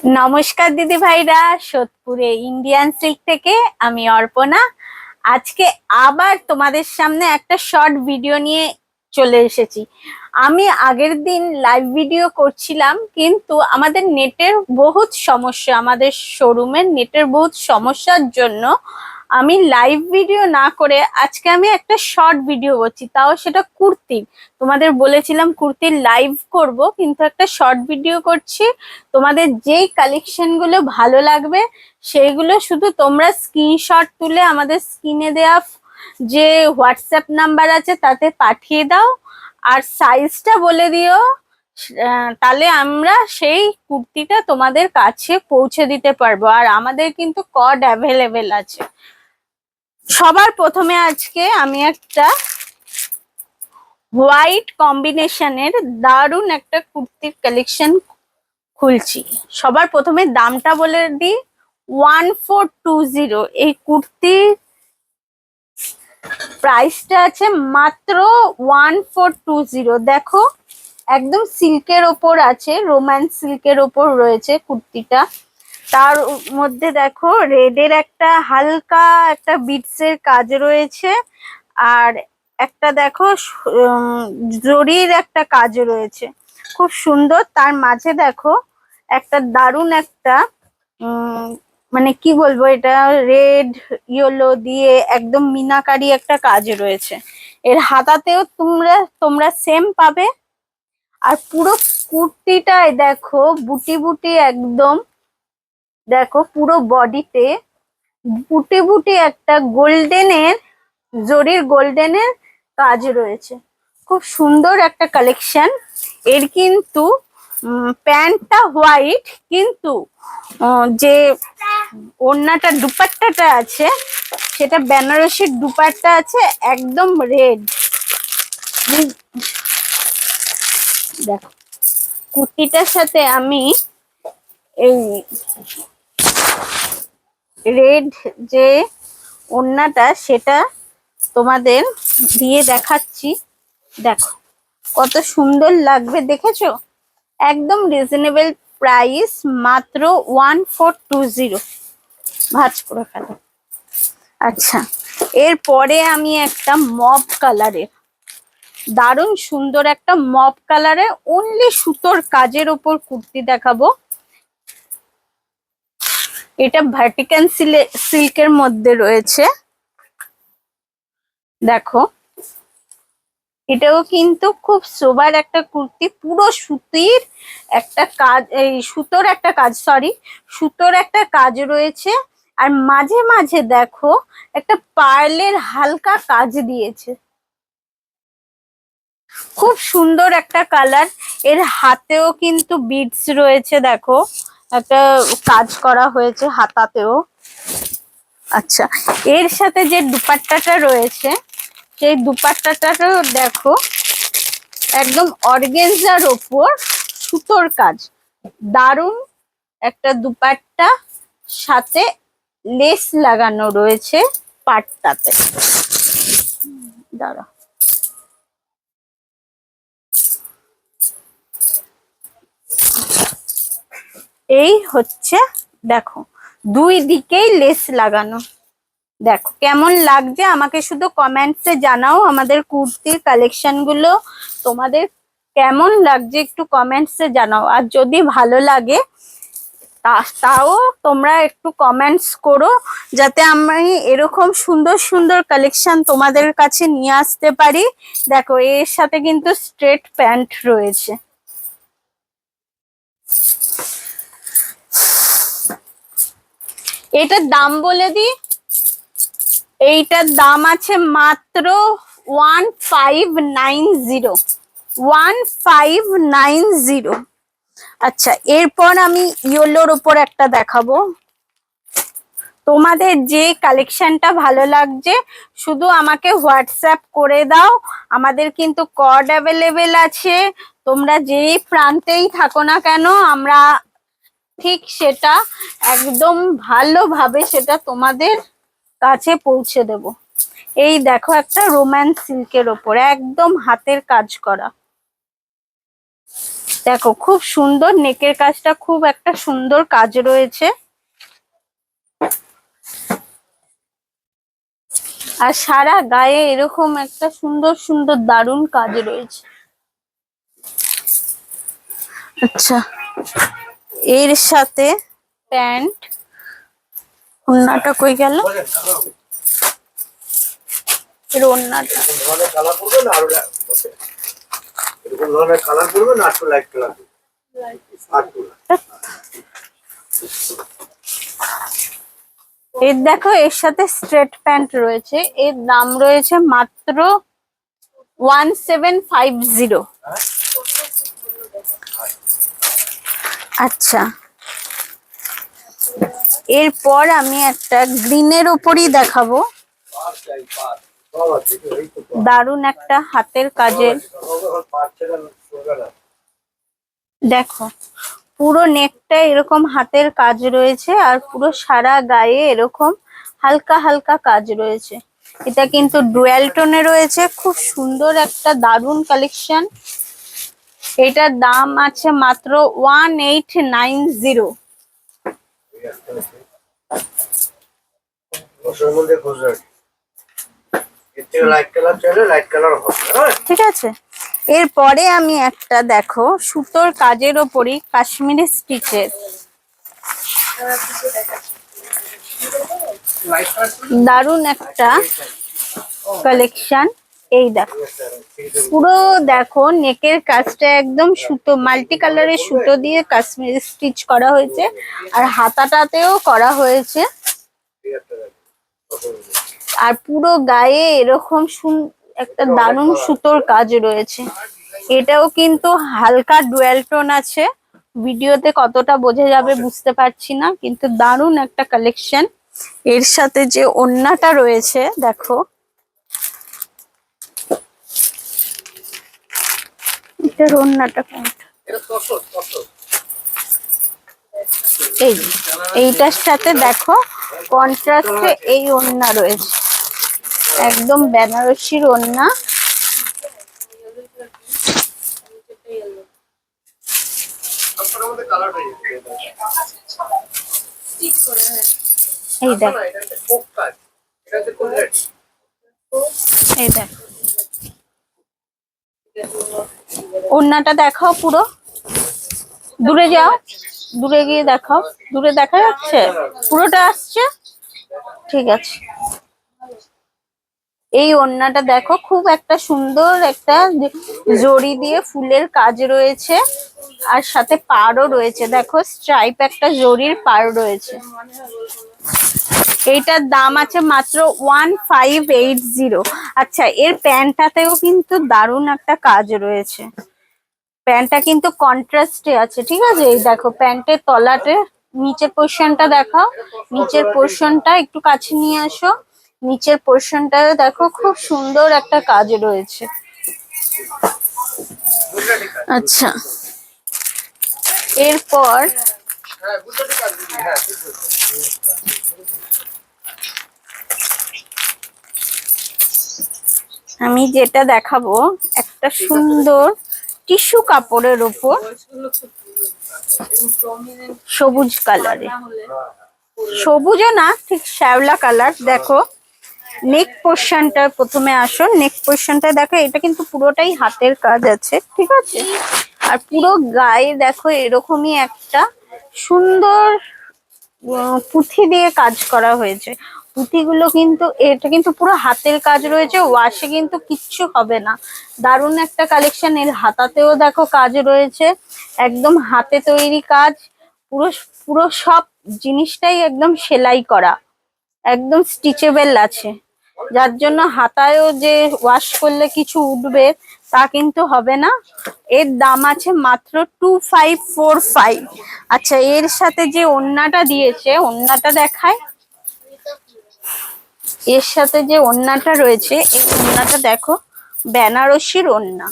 নমস্কার দিদি ভাইরা, সোদপুরে ইন্ডিয়ান সিল্ক থেকে আমি অর্পণা। আজকে আবার তোমাদের সামনে একটা শর্ট ভিডিও নিয়ে চলে এসেছি। আমি আগের দিন লাইভ ভিডিও করছিলাম, কিন্তু আমাদের নেটের বহুত সমস্যা, আমাদের শোরুমের নেটের বহুত সমস্যার জন্য আমি লাইভ ভিডিও না করে আজকে আমি একটা শর্ট ভিডিও করছি, তাও সেটা কুর্তির। তোমাদের বলেছিলাম কুর্তির লাইভ করব, কিন্তু একটা শর্ট ভিডিও করছি। তোমাদের যেই কালেকশন গুলো ভালো লাগবে সেইগুলো শুধু তোমরা স্ক্রিনশট তুলে আমাদের স্ক্রিনে দেওয়া যে হোয়াটসঅ্যাপ নাম্বার আছে তাতে পাঠিয়ে দাও, আর সাইজটা বলে দিও। তাহলে আমরা সেই কুর্তিটা তোমাদের কাছে পৌঁছে দিতে পারবো। আর আমাদের কিন্তু কড অ্যাভেলেবেল আছে। সবার প্রথমে আজকে আমি একটা হোয়াইট কম্বিনেশনের দারুণ একটা কুর্তির কালেকশন খুলছি। সবার প্রথমে দামটা বলে দিই, 1420। এই কুর্তির প্রাইসটা আছে মাত্র 1420। দেখো, একদম সিল্কের ওপর আছে, রোম্যান্স সিল্কের ওপর রয়েছে কুর্তিটা। তার মধ্যে দেখো রেডের একটা হালকা একটা বিটসের কাজ রয়েছে, আর একটা দেখো জরির একটা কাজ রয়েছে, খুব সুন্দর। তার মাঝে দেখো একটা দারুণ একটা মানে কি বলবো, এটা রেড ইয়েলো দিয়ে একদম মিনাকারি একটা কাজ রয়েছে। এর হাতাতেও তোমরা তোমরা সেম পাবে। আর পুরো কুর্তিটায় দেখো বুটি বুটি একদম, দেখো পুরো বডিতে বুটি বুটি একটা গোল্ডেনের, জরির গোল্ডেনের কাজ রয়েছে। খুব সুন্দর একটা কালেকশন। এর কিন্তু প্যান্টটা হোয়াইট, কিন্তু যে ওড়নাটা দুপাট্টাটা আছে সেটা বেনারসির দুপাট্টা আছে, একদম রেড। দেখো কুর্তিটার সাথে আমি এই রেড যে ওড়নাটা সেটা তোমাদের দিয়ে দেখাচ্ছি। দেখো কত সুন্দর লাগবে, দেখেছো? একদম রিজনেবল প্রাইস, মাত্র 1420। ভাঁজ করে ফেলো। আচ্ছা, এরপরে আমি একটা মব কালারের, দারুণ সুন্দর একটা মব কালারের অনলি সুতোর কাজের ওপর কুর্তি দেখাবো। এটা ভার্টিকান সিল্কের মধ্যে রয়েছে। দেখো, এটাও কিন্তু খুব সোবার একটা কুর্তি, পুরো সুতির একটা কাজ, এই সুতোর একটা কাজ, সরি, সুতোর একটা কাজ রয়েছে। আর মাঝে মাঝে দেখো একটা পার্লের হালকা কাজ দিয়েছে, খুব সুন্দর একটা কালার। এর হাতেও কিন্তু বিডস রয়েছে, দেখো একটা কাজ করা হয়েছে হাতাতেও। আচ্ছা, এর সাথে যে দুপাট্টাটা রয়েছে সেই দুপাট্টাটাও দেখো একদম অর্গেনজার ওপর সুতোর কাজ, দারুণ একটা দুপাট্টা, সাথে লেস লাগানো রয়েছে পাটটাতে। দাঁড়া, এই হচ্ছে, দেখো দুই দিকেই লেস লাগানো। দেখো কেমন লাগছে আমাকে শুধু কমেন্টসে জানাও। আমাদের কুর্তির কালেকশন গুলো তোমাদের কেমন লাগছে একটু কমেন্টসে জানাও। আর যদি ভালো লাগে তাও তোমরা একটু কমেন্টস করো, যাতে আমি এরকম সুন্দর সুন্দর কালেকশন তোমাদের কাছে নিয়ে আসতে পারি। দেখো এর সাথে কিন্তু স্ট্রেট প্যান্ট রয়েছে। এটার দাম বলে দিই, এইটার দাম আছে মাত্র 1590, 1590। আচ্ছা, এরপর আমি ইয়েলোর উপর একটা দেখাবো। তোমাদের যে কালেকশনটা ভালো লাগছে শুধু আমাকে হোয়াটসঅ্যাপ করে দাও। আমাদের কিন্তু কড অ্যাভেলেবেল আছে। তোমরা যেই প্রান্তেই থাকো না কেন, আমরা ঠিক সেটা একদম ভালোভাবে সেটা তোমাদের কাছে পৌঁছে দেব। এই দেখো একটা রোম্যান্স সিল্কের ওপর একদম হাতের কাজ করা, দেখো খুব সুন্দর, নেকের কাজটা খুব একটা সুন্দর কাজ রয়েছে। আর সারা গায়ে এরকম একটা সুন্দর সুন্দর দারুণ কাজ রয়েছে। আচ্ছা, এর সাথে প্যান্ট, ওড়নাটা কই গেল, এর ওড়নাটা এর দেখো এর সাথে স্ট্রেট প্যান্ট রয়েছে, এর দাম রয়েছে মাত্র 1750। আচ্ছা, এরপর আমি একটা গ্রিনের ওপরই দেখাবো, দারুন একটা হাতের কাজের। দেখো পুরো নেকটা এরকম হাতের কাজ রয়েছে, আর পুরো সারা গায়ে এরকম হালকা হালকা কাজ রয়েছে। এটা কিন্তু ডুয়াল টোনে রয়েছে, খুব সুন্দর একটা দারুন কালেকশন। এটার দাম আছে মাত্র 1890। ঠিক আছে, এরপরে আমি একটা দেখো সুতোর কাজের ওপরই কাশ্মীরি স্টিচের দারুন একটা কালেকশন। এই দেখো পুরো দেখো নেকের কাজটা একদম সুতো, মাল্টি কালারের সুতো দিয়ে কাশ্মীরি স্টিচ করা হয়েছে, আর হাতাটাতেও করা হয়েছে। আর পুরো গায়ে এরকম একটা দারুণ সুতোর কাজ রয়েছে। এটাও কিন্তু হালকা ডুয়াল টোন আছে, ভিডিওতে কতটা বোঝা যাবে বুঝতে পারছি না, কিন্তু দারুণ একটা কালেকশন। এর সাথে যে ওড়নাটা রয়েছে দেখো, এটার ওড়নাটা এইটার সাথে দেখো কন্ট্রাস্টে এই ওড়না রয়েছে, একদম বেনারসির ওড়না। এই দেখো, এই দেখো ওড়নাটা দেখাও, পুরো দূরে যাও, দূরে গিয়ে দেখাও, দূরে দেখা যাচ্ছে, পুরোটা আসছে, ঠিক আছে। এই ওড়নাটা দেখো খুব একটা সুন্দর একটা জড়ি দিয়ে ফুলের কাজ রয়েছে, আর সাথে পাড়ও রয়েছে, দেখো স্ট্রাইপ একটা জরির পাড় রয়েছে। এইটার দাম আছে মাত্র 1580। আচ্ছা, এর প্যান্টটাতেও কিন্তু দারুণ একটা কাজ রয়েছে, প্যান্টটা কিন্তু কন্ট্রাস্টে আছে, ঠিক আছে। এই দেখো প্যান্টের তলাতে নিচের পোর্শনটা দেখাও, নিচের পোর্শনটা একটু কাছে নিয়ে আসো, নিচের পোর্শনটাও দেখো খুব সুন্দর একটা কাজ রয়েছে। আচ্ছা, এরপর আমি যেটা দেখাবো একটা সুন্দর টিস্যু কাপড়ের উপর সবুজ কালারে, সবুজও না ঠিক শ্যাওলা কালার। দেখো নেক পোর্শনটা প্রথমে আসো, নেক পোর্শনটা দেখো, এটা কিন্তু পুরোটাই হাতের কাজ আছে, ঠিক আছে। আর পুরো গায়ে দেখো এরকমই একটা সুন্দর পুঁথি দিয়ে কাজ করা হয়েছে। পুঁথিগুলো কিন্তু, এটা কিন্তু পুরো হাতের কাজ রয়েছে, ওয়াশে কিন্তু কিচ্ছু হবে না। দারুণ একটা কালেকশন। এর হাতাতেও দেখো কাজ রয়েছে, একদম হাতে তৈরি কাজ, পুরো পুরো সব জিনিসটাই একদম সেলাই করা, একদম স্টিচেবল আছে, যার জন্য হাতায়ও যে ওয়াশ করলে কিছু উঠবে তা কিন্তু হবে না। এর দাম আছে মাত্র 2545। আচ্ছা, এর সাথে যে ওড়নাটা দিয়েছে, ওড়নাটা দেখায়, এর সাথে যে ওড়নাটা রয়েছে এই ওড়নাটা দেখো বেনারসির ওড়না।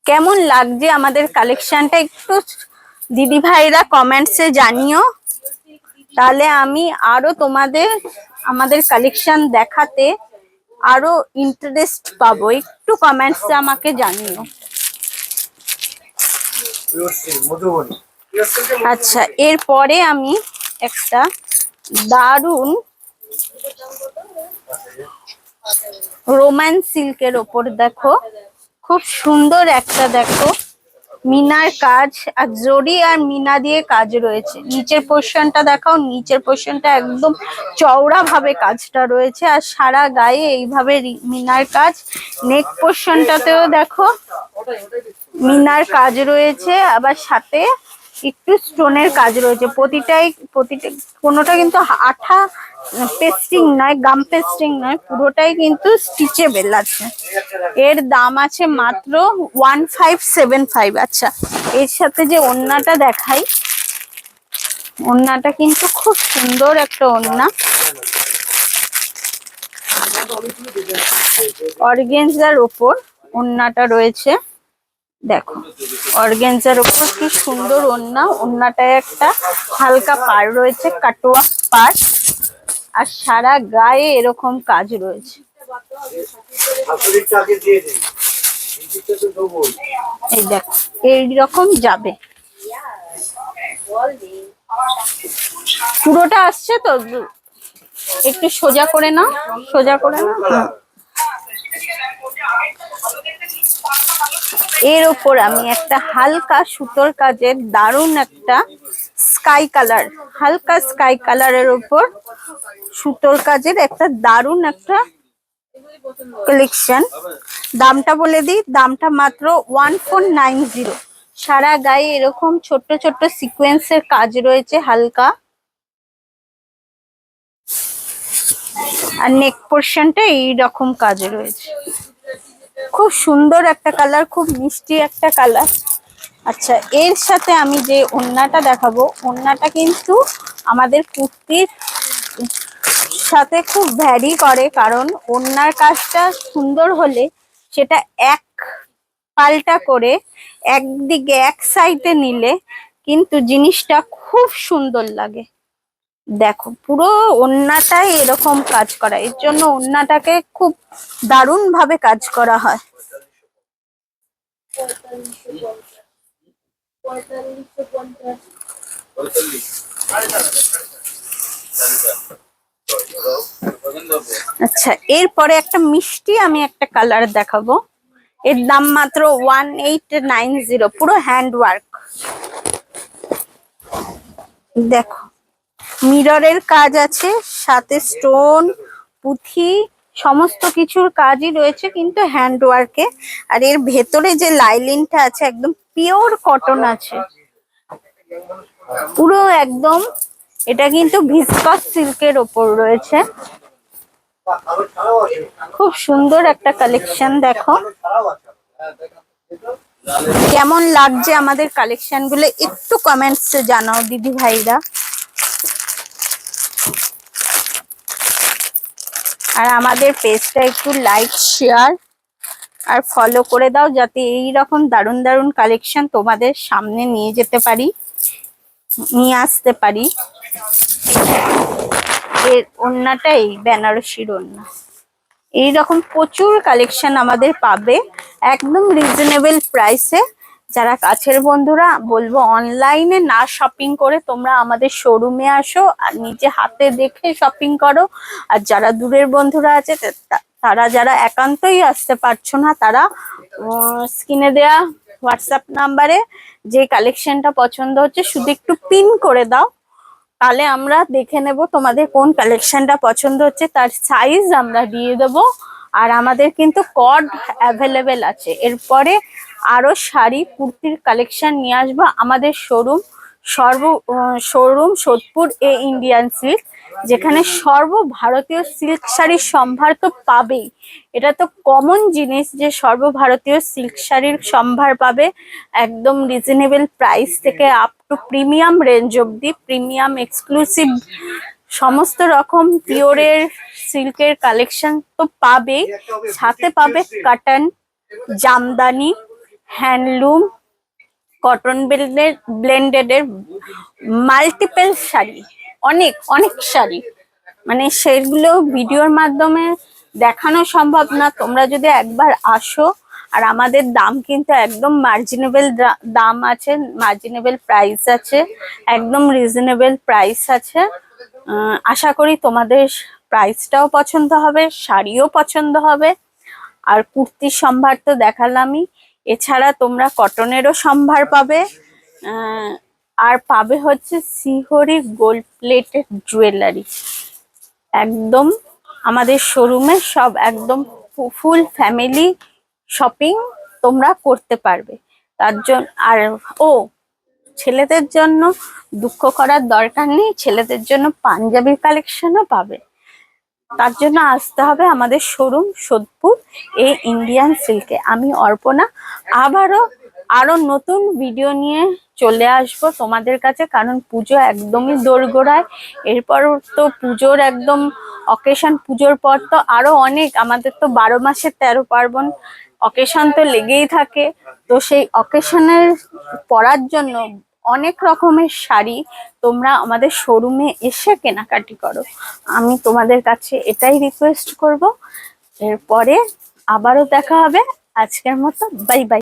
কেমন লাগছে আমাদের কালেকশনটা একটু দিদি ভাইরা কমেন্টসে জানিও, তাহলে আমি আরো তোমাদের আমাদের কালেকশন দেখাতে আরো ইন্টারেস্ট পাবো? একটু কমেন্টসে আমাকে জানিও। আচ্ছা, এরপরে আমি একটা দারুন রোমান সিল্কের ওপর দেখো, খুব সুন্দর একটা দেখো মিনার কাজ, আর জরি আর মিনা দিয়ে কাজ রয়েছে। নিচের পোর্শনটা দেখাও, নিচের পোর্শনটা একদম চওড়া ভাবে কাজটা রয়েছে, আর সারা গায়ে এইভাবে মিনার কাজ। নেক পোর্শনটাতেও দেখো মিনার কাজ রয়েছে, আবার সাথে একটু স্টোনের কাজ রয়েছে। প্রতিটা কোনোটা কিন্তু আঠা পেস্টিং নয়, গাম পেস্টিং নয়, পুরোটাই কিন্তু স্টিচেবল আছে। এর দাম আছে মাত্র 1575। আচ্ছা, এর সাথে যে ওড়নাটা দেখাই, ওড়নাটা কিন্তু খুব সুন্দর একটা ওড়না, অর্গেনজার ওপর ওড়নাটা রয়েছে। দেখো অর্গেনজার ওপর কি সুন্দর ওড়না, ওড়নাটায় একটা হালকা পাড় রয়েছে, কাটোয়া পাড়, আর সারা গায়ে এরকম কাজ রয়েছে। এই দেখো এইরকম যাবে, পুরোটা আসছে তো, একটু সোজা করে নাও, সোজা করে নাও। এর ওপর আমি একটা হালকা সুতোর কাজের দারুন একটা স্কাই কালার, হালকা স্কাই কালারের ওপর সুতোর কাজের একটা দারুন একটা কালেকশন। দামটা বলে দিই, দামটা মাত্র 1490। সারা গায়ে এরকম ছোট্ট ছোট্ট সিকোয়েন্সের কাজ রয়েছে হালকা, আর নেক পোর্শনটা এইরকম কাজ রয়েছে। খুব সুন্দর একটা কালার, খুব মিষ্টি একটা কালার। আচ্ছা, এর সাথে আমি যে ওড়নাটা দেখাবো, ওড়নাটা কিন্তু আমাদের কুর্তির সাথে খুব ভ্যারি করে, কারণ ওড়নার কাজটা সুন্দর হলে সেটা এক পাল্টা করে একদিকে এক সাইডে নিলে কিন্তু জিনিসটা খুব সুন্দর লাগে। দেখো পুরো ওড়নাটাই এরকম কাজ করা, এর জন্য ওড়নাটাকে খুব দারুণ ভাবে কাজ করা হয়। আচ্ছা, এরপরে একটা মিষ্টি আমি একটা কালার দেখাবো। এর দাম মাত্র 1890, পুরো হ্যান্ড ওয়ার্ক। দেখো মিররের কাজ আছে, সাথে স্টোন পুঁথি সমস্ত কিছুর কাজই রয়েছে, কিন্তু হ্যান্ড ওয়ার্কে। আর এর ভেতরে যে লাইলিনটা আছে একদম পিওর কটন আছে, পুরো একদম। এটা কিন্তু ভিসকস সিল্কের ওপর রয়েছে, খুব সুন্দর একটা কালেকশন। দেখো কেমন লাগছে আমাদের কালেকশন গুলো, একটু কমেন্টসে জানাও দিদি ভাইরা। আর আমাদের পেজটা একটু লাইক শেয়ার আর ফলো করে দাও, যাতে এই রকম দারুণ দারুণ কালেকশন তোমাদের সামনে নিয়ে যেতে পারি, নিয়ে আসতে পারি। এর ওড়নাটা এই বেনারসির ওড়না, এইরকম প্রচুর কালেকশন আমাদের পাবে একদম রিজনেবল প্রাইসে। যারা কাছের বন্ধুরা, বলবো অনলাইনে না শপিং করে তোমরা আমাদের শোরুমে আসো আর নিজে হাতে দেখে শপিং করো। আর যারা দূরের বন্ধুরা আছে, তারা যারা একান্তই আসতে পারছো না, তারা স্ক্রিনে দেয়া হোয়াটসঅ্যাপ নাম্বারে যে কালেকশনটা পছন্দ হচ্ছে শুধু একটু পিন করে দাও, তাহলে আমরা দেখে নেব তোমাদের কোন কালেকশনটা পছন্দ হচ্ছে, তার সাইজ আমরা দিয়ে দেব। আর আমাদের কিন্তু কর্ড অ্যাভেলেবেল আছে। এরপরে আরো শাড়ি কুর্তির কালেকশন নিয়ে আসবো। আমাদের শোরুম সোদপুর এ ইন্ডিয়ান সিল্ক, যেখানে সর্বভারতীয় সিল্ক শাড়ির সম্ভার তো পাবেই। এটা তো কমন জিনিস যে সর্বভারতীয় সিল্ক শাড়ির সম্ভার পাবে একদম রিজনেবল প্রাইস থেকে আপ টু প্রিমিয়াম রেঞ্জ অব্দি, প্রিমিয়াম এক্সক্লুসিভ সমস্ত রকম পিওরের সিল্কের কালেকশন তো পাবেই, সাথে পাবে cotton, Jamdani, handloom, cotton blended এর মাল্টিপল শাড়ি, অনেক অনেক শাড়ি, মানে সেগুলো ভিডিওর মাধ্যমে দেখানো সম্ভব না। তোমরা যদি একবার আসো, আর আমাদের দাম কিন্তু একদম মার্জিনেবল দাম আছে, মার্জিনেবল প্রাইস আছে, একদম রিজনেবল প্রাইস আছে। আশা করি তোমাদের প্রাইসটাও পছন্দ হবে, শাড়িও পছন্দ হবে। আর কুর্তির সম্ভার তো দেখালামই, এছাড়া তোমরা কটনেরও সম্ভার পাবে। আর পাবে হচ্ছে শ্রীহরি গোল্ড প্লেটেড জুয়েলারি। একদম আমাদের শোরুমে সব একদম ফুল ফ্যামিলি শপিং তোমরা করতে পারবে। তার জন্য আর ছেলেদের জন্য দুঃখ করার দরকার নেই, ছেলেদের জন্য পাঞ্জাবির কালেকশনও পাবে। তার জন্য আসতে হবে আমাদের শোরুম সোদপুর এই ইন্ডিয়ান সিল্কে। আমি অর্পণা আরো নতুন ভিডিও নিয়ে চলে আসবো তোমাদের কাছে, কারণ পুজো একদমই দোরগোড়ায়। এরপর তো পুজোর একদম অকেশন, পুজোর পর তো আরো অনেক, আমাদের তো 12 মাসে 13 পার্বণ, অকেশন তো লেগেই থাকে। তো সেই অকেশনের পরার জন্য অনেক রকমের শাড়ি তোমরা আমাদের শোরুমে এসে কেনাকাটি করো। আমি তোমাদের কাছে এটাই রিকোয়েস্ট করব। এরপরে আবারও দেখা হবে। আজকের মতো বাই বাই।